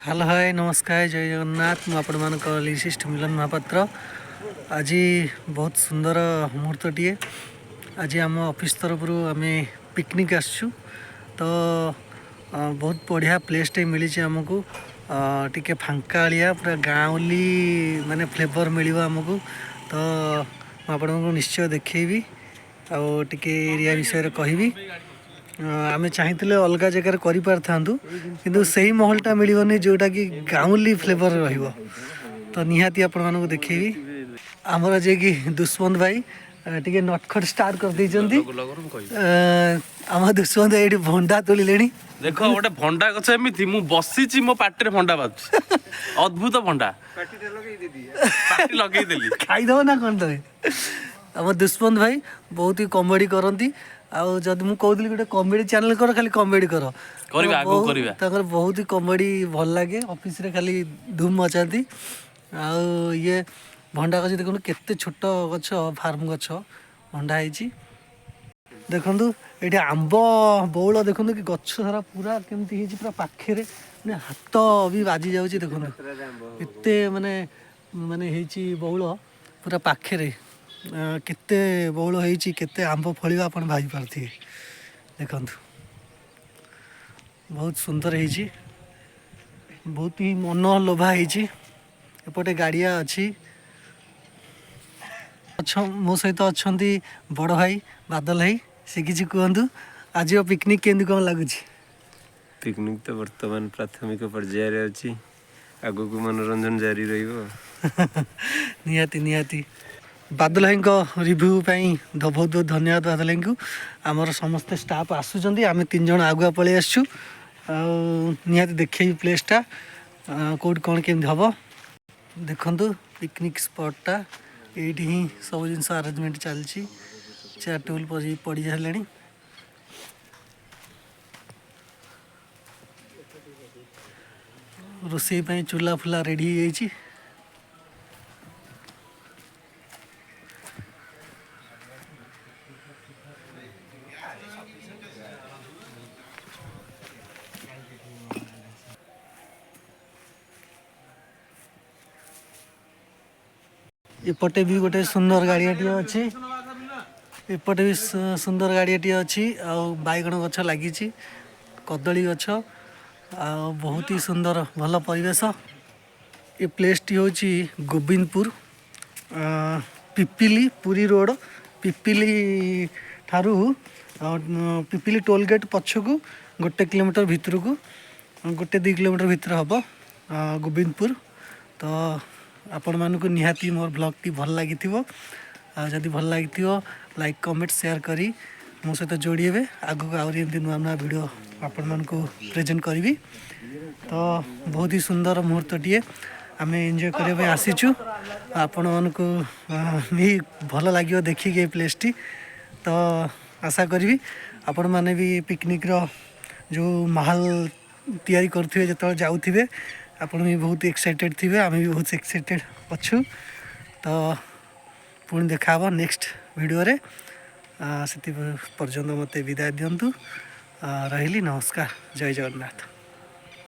Hello hi नमस्कार जय जगन्नाथ मुझे लिसिस्ट मिलन महापात्र आज बहुत सुंदर मुहूर्तटे आज आम ऑफिस तरफ आम पिकनिक आसचु तो बहुत बढ़िया प्लेसटे मिली आमको टिके फांकालिया पूरा गाँवली माने फ्लेवर मिल आमको तो मुझे निश्चय देखी आगे एरिया विषय कहि आमे चाहिए अलग जगार करूँ से ही महलटा मिलनी जोटा कि गाँवली फ्लेवर तो निहाती आपण मानक देखी आमर जे कि दुष्मंत भाई टे नटखट स्टार्ट कर देइचंती आम दुष्मंत ये भंडा तोलिले देख गोटे भंडा गछ एमती मु बसीची मो पाटे भंडा बाजू अद्भुत भंडा पाटी लगे देली खाईदब ना कौन तुम आम दुष्मंत भाई बहुत ही कॉमेडी करती आदि मुझे कहती गोटे कॉमेडी चैनल कर खाली कॉमेडी कर बहुत ही कॉमेडी भल लगे ऑफिस रे खाली धूम मचाती ये भंडा गछ देखो केते छोट गछ फार्म गछ भंडा है देखु ये आंब बौल देखो कि गछ सारा पूरा केमती पूरा पाखे माने हाथ भी बाजी जाऊँगी देखो एते माने माने बौल पूरा पाखे केते बौल होती केते आंब फल आप भाई पारे देखु बहुत सुंदर है बहुत ही मन लोभा एपटे गाड़िया अच्छी अच्छा मो सहित अच्छा बड़ भाई बादल भाई से किसी कहतु आज पिकनिक केमती कौन लगुच पिकनिक तो वर्तमान प्राथमिक पर्यायर अच्छी आगु को मनोरंजन जारी निहाती निहाती बादल भाई रिव्यू बहुत बहुत धन्यवाद बादल भाई को आमर समस्ते स्टाफ आसुँच आम 3 जन आगुआ पलि आसचु निहाती देखे प्लेसटा कौट कौन केमती हम देखु पिकनिक स्पॉटटा ये ही सब जिन आरेंजमेंट चलती चेयर टेबुल पड़ी सारे रोसई चूल्हा फुला रेडी हो एपटे भी गोटे सुंदर गाड़ियाटी अच्छी एपटे भी सुंदर गाड़ियाटी अच्छी बैगण गछ लगी कदली गछ बहुत ही सुंदर भल परिवेश ये प्लेस टी हूँ गोविंदपुर पिपिली पुरी रोड पिपिली ठारू पिपिली टोल गेट पछकू 1 किलोमीटर भितर को 1-2 किलोमीटर भितर हम गोविंदपुर तो आपण मानक निहाती मोर ब्लॉग टी भल लगी जदि भल लगी लाइक कमेंट शेयर करी मो सहित जोड़े आगक आमती नुआ नुआ भिड आपण मानक प्रेजेंट करी तो बहुत ही सुंदर मुहूर्तटे आम एंजॉय करने आसीचु आपण मानक भी भल लगे देखिए प्लेस टी तो आशा करी आपण मैंने भी पिकनिक जो माहौल तैयारी करुवे जो जाऊे आपण भी बहुत एक्साइटेड थे आम भी बहुत एक्साइटेड अच्छु तो पुणी देखा नेक्स्ट वीडियो रे से पर्यंत मत विदाय दिंतु रही नमस्कार जय जगन्नाथ।